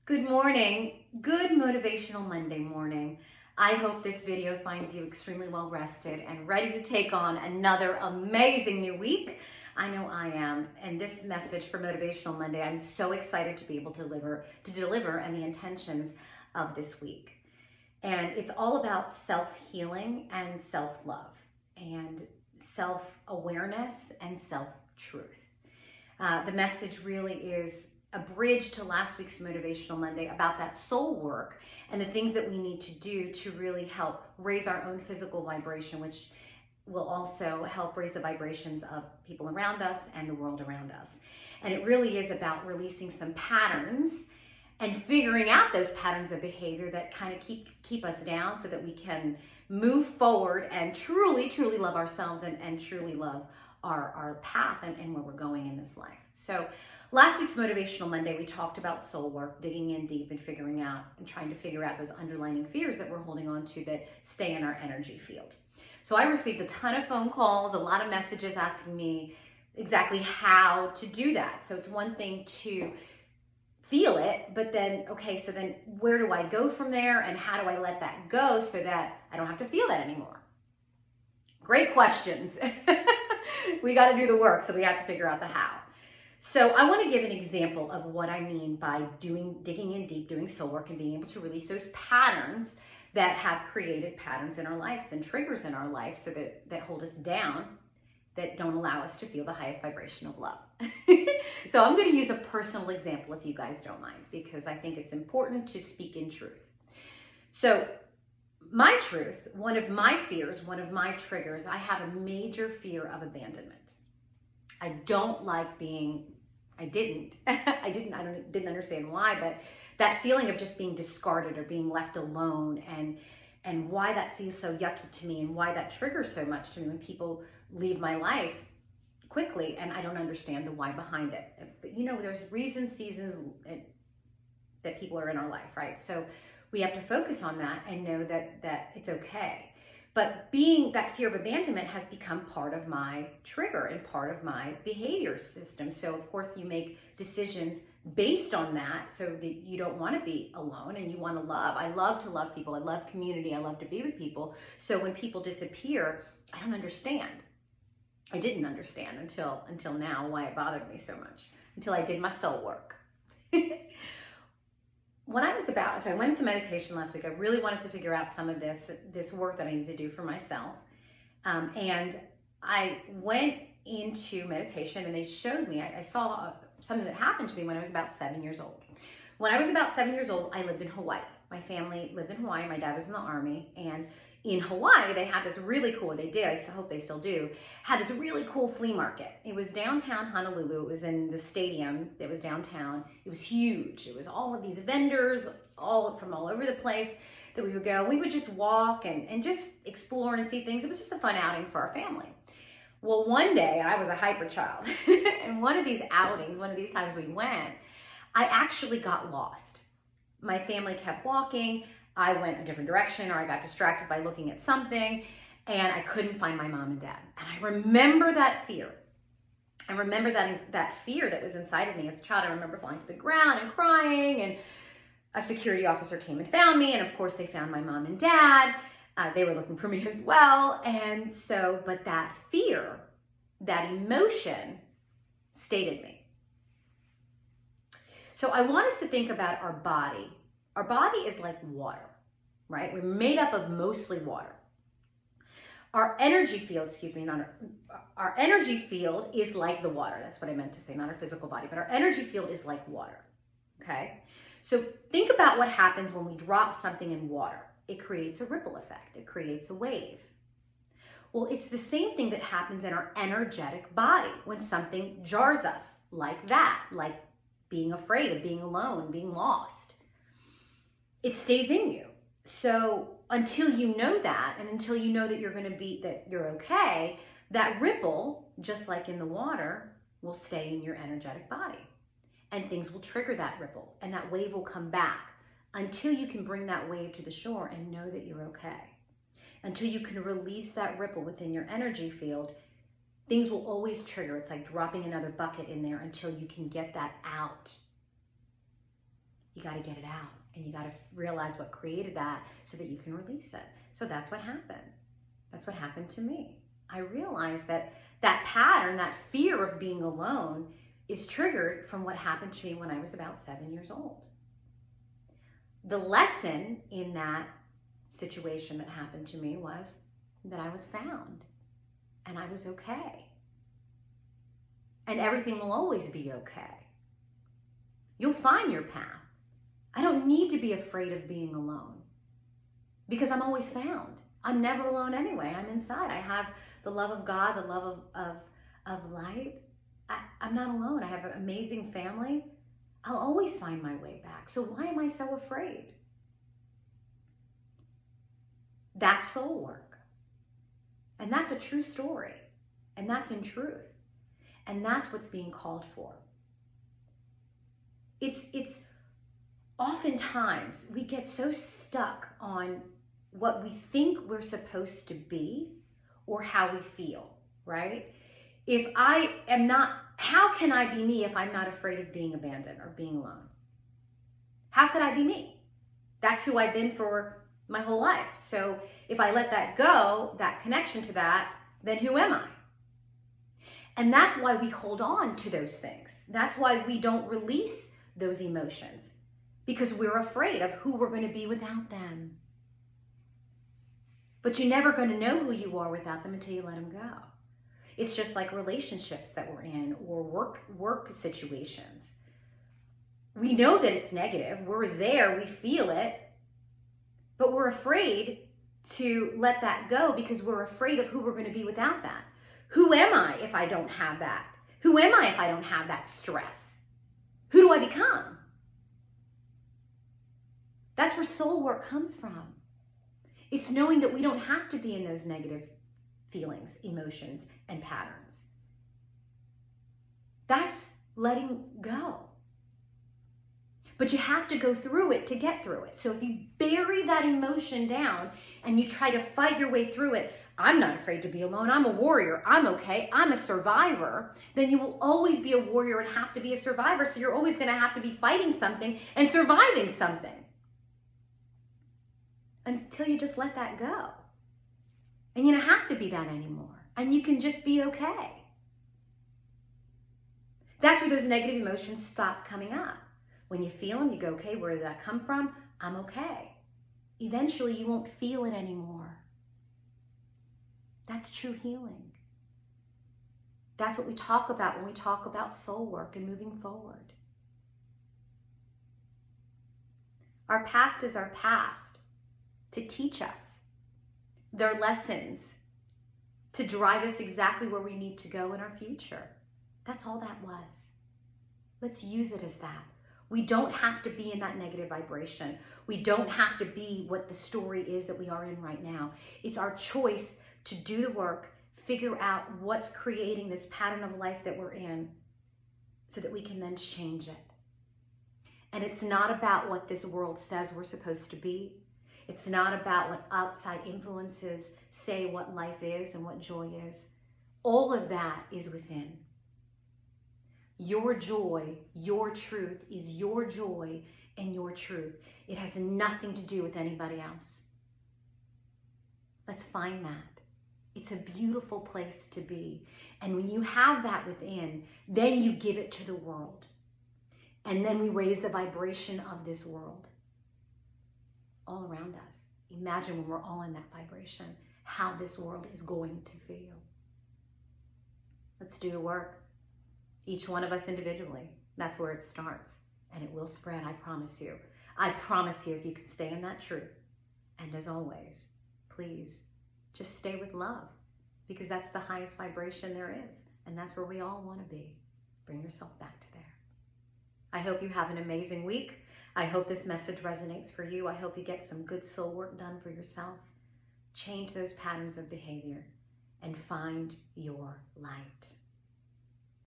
Good morning. Good Motivational Monday morning. I hope this video finds you extremely well rested and ready to take on another amazing new week. I know I am. And this message for Motivational Monday, I'm so excited to be able to deliver and the intentions of this week. And it's all about self-healing and self-love and self-awareness and self-truth. The message really is a bridge to last week's Motivational Monday about that soul work and the things that we need to do to really help raise our own physical vibration, which will also help raise the vibrations of people around us and the world around us. And it really is about releasing some patterns and figuring out those patterns of behavior that kind of keep us down so that we can move forward and truly love ourselves and truly love our path and where we're going in this life. So last week's Motivational Monday, we talked about soul work, digging in deep and figuring out and trying to figure out those underlying fears that we're holding on to that stay in our energy field. So I received a ton of phone calls, a lot of messages asking me exactly how to do that. So it's one thing to feel it, but then, okay, so then where do I go from there and how do I let that go so that I don't have to feel that anymore? Great questions. We got to do the work, so we have to figure out the how. So I want to give an example of what I mean by digging in deep, doing soul work, and being able to release those patterns that have created patterns in our lives and triggers in our life so that hold us down, that don't allow us to feel the highest vibration of love. So I'm going to use a personal example if you guys don't mind, because I think it's important to speak in truth. So my truth, one of my fears, one of my triggers, I have a major fear of abandonment. I don't like I didn't understand why, but that feeling of just being discarded or being left alone and why that feels so yucky to me and why that triggers so much to me when people leave my life quickly and I don't understand the why behind it. But there's reasons, seasons that people are in our life, right? So we have to focus on that and know that it's okay. But that fear of abandonment has become part of my trigger and part of my behavior system. So of course you make decisions based on that so that you don't want to be alone and you want to love. I love to love people. I love community. I love to be with people. So when people disappear, I don't understand. I didn't understand until now why it bothered me so much, until I did my soul work. So I went into meditation last week. I really wanted to figure out some of this work that I need to do for myself. And I went into meditation and they showed me, I saw something that happened to me when I was about 7 years old. When I was about 7 years old, I lived in Hawaii. My family lived in Hawaii. My dad was in the Army. And in Hawaii, they had this really cool, I hope they still do, had this really cool flea market. It was downtown Honolulu. It was in the stadium that was downtown. It was huge. It was all of these vendors, from all over the place that we would go. We would just walk and just explore and see things. It was just a fun outing for our family. Well, one day, I was a hyper child, and one of these times we went, I actually got lost. My family kept walking. I went a different direction, or I got distracted by looking at something, and I couldn't find my mom and dad. And I remember that fear. I remember that fear that was inside of me as a child. I remember falling to the ground and crying, and a security officer came and found me, and of course they found my mom and dad. They were looking for me as well. And so, but that fear, that emotion stayed in me. So I want us to think about our body. Our body is like water, right? We're made up of mostly water. Our energy field, our energy field is like the water. That's what I meant to say, not our physical body, but our energy field is like water, okay? So think about what happens when we drop something in water. It creates a ripple effect. It creates a wave. Well, it's the same thing that happens in our energetic body when something jars us like that, like being afraid of being alone, being lost. It stays in you. So until you know that, and until you know that that you're okay, that ripple, just like in the water, will stay in your energetic body. And things will trigger that ripple, and that wave will come back until you can bring that wave to the shore and know that you're okay. Until you can release that ripple within your energy field, things will always trigger. It's like dropping another bucket in there until you can get that out. You got to get it out, and you got to realize what created that so that you can release it. So that's what happened. That's what happened to me. I realized that that pattern, that fear of being alone, is triggered from what happened to me when I was about 7 years old. The lesson in that situation that happened to me was that I was found and I was okay. And everything will always be okay. You'll find your path. I don't need to be afraid of being alone because I'm always found. I'm never alone anyway. I'm inside. I have the love of God, the love of light. I'm not alone. I have an amazing family. I'll always find my way back. So why am I so afraid? That's soul work. And that's a true story. And that's in truth. And that's what's being called for. It's oftentimes we get so stuck on what we think we're supposed to be or how we feel, right? If I am not, how can I be me if I'm not afraid of being abandoned or being alone? How could I be me? That's who I've been for my whole life. So if I let that go, that connection to that, then who am I? And that's why we hold on to those things. That's why we don't release those emotions, because we're afraid of who we're going to be without them. But you're never going to know who you are without them until you let them go. It's just like relationships that we're in or work situations. We know that it's negative. We're there. We feel it. But we're afraid to let that go because we're afraid of who we're going to be without that. Who am I if I don't have that? Who am I if I don't have that stress? Who do I become? That's where soul work comes from. It's knowing that we don't have to be in those negative feelings, emotions, and patterns. That's letting go. But you have to go through it to get through it. So if you bury that emotion down and you try to fight your way through it, I'm not afraid to be alone. I'm a warrior. I'm okay. I'm a survivor. Then you will always be a warrior and have to be a survivor. So you're always going to have to be fighting something and surviving something until you just let that go. And you don't have to be that anymore. And you can just be okay. That's where those negative emotions stop coming up. When you feel them, you go, okay, where did that come from? I'm okay. Eventually, you won't feel it anymore. That's true healing. That's what we talk about when we talk about soul work and moving forward. Our past is our past to teach us. They're lessons to drive us exactly where we need to go in our future. That's all that was. Let's use it as that. We don't have to be in that negative vibration. We don't have to be what the story is that we are in right now. It's our choice to do the work, figure out what's creating this pattern of life that we're in so that we can then change it. And it's not about what this world says we're supposed to be. It's not about what outside influences say what life is and what joy is. All of that is within. Your joy, your truth is your joy and your truth. It has nothing to do with anybody else. Let's find that. It's a beautiful place to be. And when you have that within, then you give it to the world. And then we raise the vibration of this world all around us. Imagine when we're all in that vibration, how this world is going to feel. Let's do the work. Each one of us individually. That's where it starts. And it will spread, I promise you. I promise you if you can stay in that truth. And as always, please, just stay with love. Because that's the highest vibration there is. And that's where we all want to be. Bring yourself back to there. I hope you have an amazing week. I hope this message resonates for you. I hope you get some good soul work done for yourself. Change those patterns of behavior and find your light.